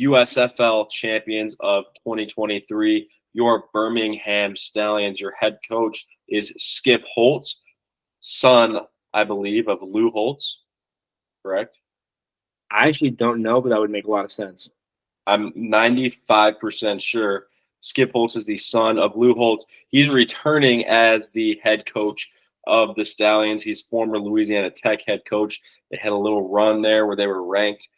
USFL champions of 2023, your Birmingham Stallions. Your head coach is Skip Holtz, son, I believe, of Lou Holtz, correct? I actually don't know, but that would make a lot of sense. I'm 95% sure Skip Holtz is the son of Lou Holtz. He's returning as the head coach of the Stallions. He's former Louisiana Tech head coach. They had a little run there where they were ranked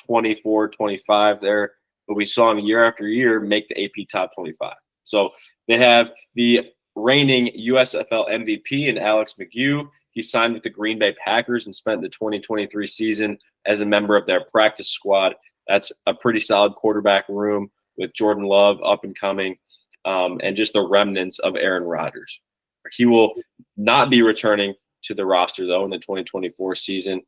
24, 25 there, but we saw him year after year make the AP top 25. So they have the reigning USFL MVP in Alex McHugh. He signed with the Green Bay Packers and spent the 2023 season as a member of their practice squad. That's a pretty solid quarterback room with Jordan Love up and coming, and just the remnants of Aaron Rodgers. He will not be returning to the roster, though, in the 2024 season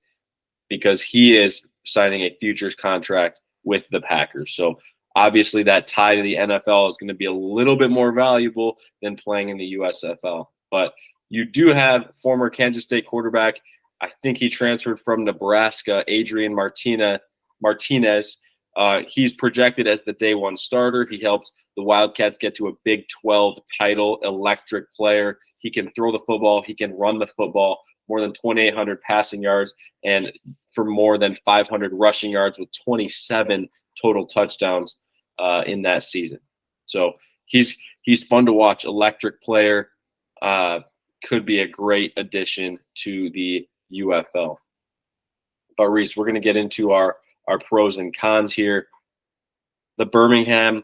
because he is signing a futures contract with the Packers. So obviously that tie to the NFL is going to be a little bit more valuable than playing in the USFL. But you do have former Kansas State quarterback, I think he transferred from Nebraska, Adrian Martinez. He's projected as the day one starter. He helped the Wildcats get to a Big 12 title, electric player. He can throw the football. He can run the football, more than 2,800 passing yards and for more than 500 rushing yards with 27 total touchdowns in that season. So he's fun to watch, electric player, could be a great addition to the UFL. But Reese, we're going to get into our pros and cons here. The Birmingham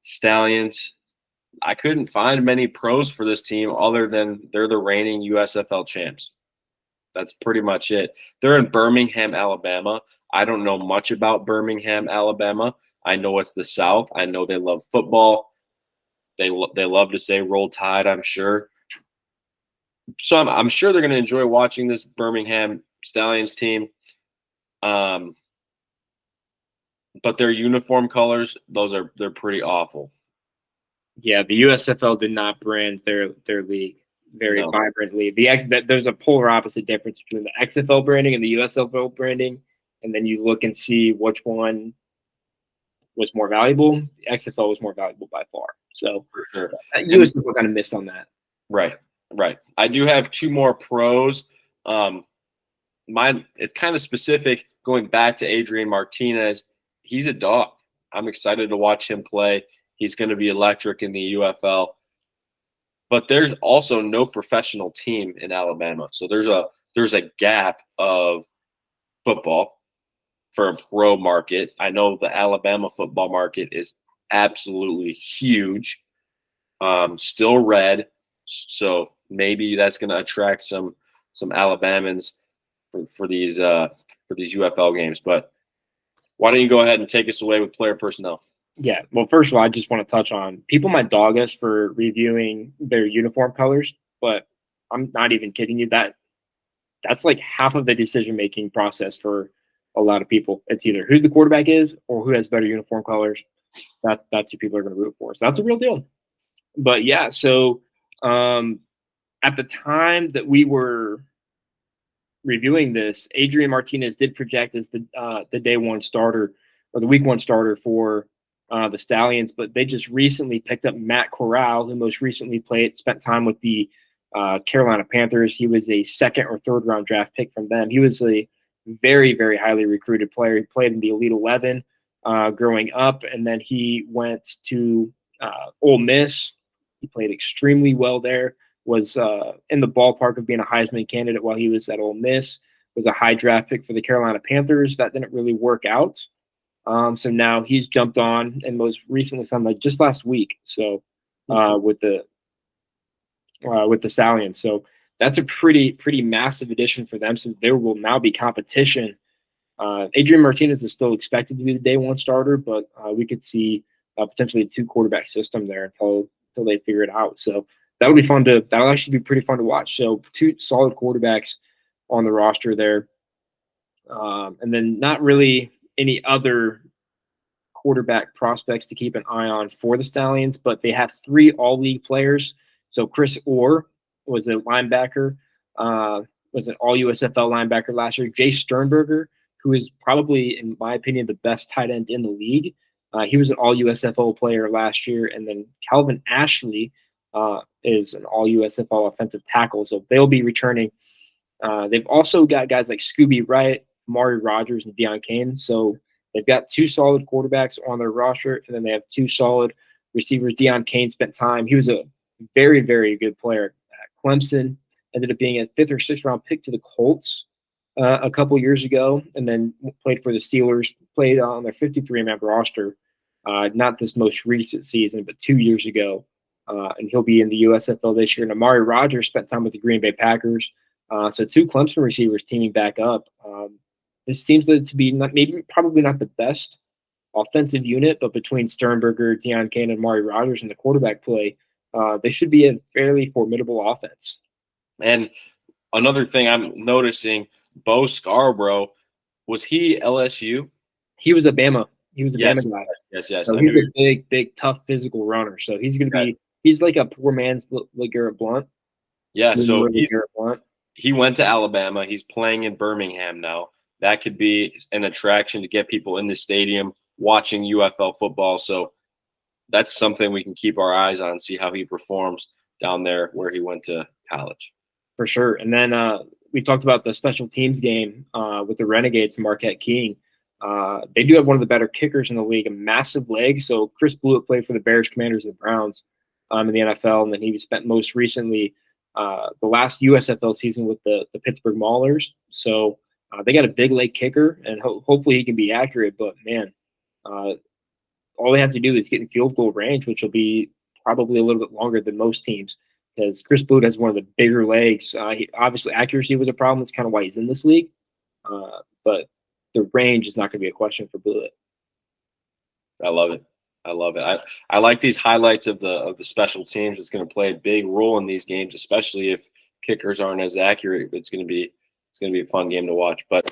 Stallions, I couldn't find many pros for this team other than they're the reigning USFL champs. That's pretty much it. They're in Birmingham, Alabama. I don't know much about Birmingham, Alabama. I know it's the South. I know they love football. They love to say "Roll Tide," I'm sure. So I'm sure they're going to enjoy watching this Birmingham Stallions team. But their uniform colors, they're pretty awful. Yeah, the USFL did not brand their league very vibrantly. There's a polar opposite difference between the XFL branding and the USFL branding, and then you look and see which one was more valuable. The XFL was more valuable by far. So for sure, USFL kind of missed on that. Right. I do have two more pros. It's kind of specific. Going back to Adrian Martinez, he's a dog. I'm excited to watch him play. He's going to be electric in the UFL. But there's also no professional team in Alabama. So there's a gap of football for a pro market. I know the Alabama football market is absolutely huge. Still red. So maybe that's going to attract some Alabamans for these UFL games. But why don't you go ahead and take us away with player personnel? Yeah. Well, first of all, I just want to touch on people might dog us for reviewing their uniform colors, but I'm not even kidding you. That's like half of the decision-making process for a lot of people. It's either who the quarterback is or who has better uniform colors. That's who people are going to root for. So that's a real deal. But yeah, so at the time that we were reviewing this, Adrian Martinez did project as the day one starter or the week one starter for the Stallions, but they just recently picked up Matt Corral, who most recently spent time with the Carolina Panthers. He was a second or third round draft pick from them. He was a very, very highly recruited player. He played in the Elite 11 growing up, and then he went to Ole Miss. He played extremely well there, was in the ballpark of being a Heisman candidate while he was at Ole Miss, was a high draft pick for the Carolina Panthers. That didn't really work out. So now he's jumped on and most recently signed like just last week. So with the Stallions. So that's a pretty massive addition for them. So there will now be competition. Adrian Martinez is still expected to be the day one starter, but we could see potentially a 2-quarterback system there until they figure it out. So that'll actually be pretty fun to watch. So 2 solid quarterbacks on the roster there. And then not really any other quarterback prospects to keep an eye on for the Stallions, but they have 3 all-league players. So Chris Orr was a linebacker, was an all-USFL linebacker last year. Jay Sternberger who is probably, in my opinion, the best tight end in the league. He was an all USFL player last year. And then Calvin Ashley is an all USFL offensive tackle. So they'll be returning. They've also got guys like Scooby Wright, Amari Rogers, and Deion Kane. So they've got two solid quarterbacks on their roster, and then they have two solid receivers. Deion Kane spent time. He was a very, very good player at Clemson, ended up being a 5th or 6th round pick to the Colts a couple years ago, and then played for the Steelers, played on their 53-man roster, not this most recent season, but 2 years ago. And he'll be in the USFL this year. And Amari Rogers spent time with the Green Bay Packers. So two Clemson receivers teaming back up. This seems to be probably not the best offensive unit, but between Sternberger, Deion Kane, and Amari Rogers and the quarterback play, they should be a fairly formidable offense. And another thing I'm noticing, Bo Scarborough, was he LSU? He was a Bama. He was a Bama guy. Yes. So he's a big, tough, physical runner. So he's going to be – he's like a poor man's LeGarrette Blount. Yeah, so he went to Alabama. He's playing in Birmingham now. That could be an attraction to get people in the stadium watching UFL football. So that's something we can keep our eyes on, see how he performs down there where he went to college. For sure. And then we talked about the special teams game with the Renegades and Marquette King. They do have one of the better kickers in the league, a massive leg. So Chris Blewett played for the Bears, Commanders, and the Browns in the NFL, and then he spent most recently the last USFL season with the Pittsburgh Maulers. So they got a big leg kicker, and hopefully he can be accurate. But, man, all they have to do is get in field goal range, which will be probably a little bit longer than most teams because Chris Blewett has one of the bigger legs. Obviously, accuracy was a problem. That's kind of why he's in this league. But the range is not going to be a question for Blewett. I love it. I like these highlights of the special teams. It's going to play a big role in these games, especially if kickers aren't as accurate. It's going to be a fun game to watch. But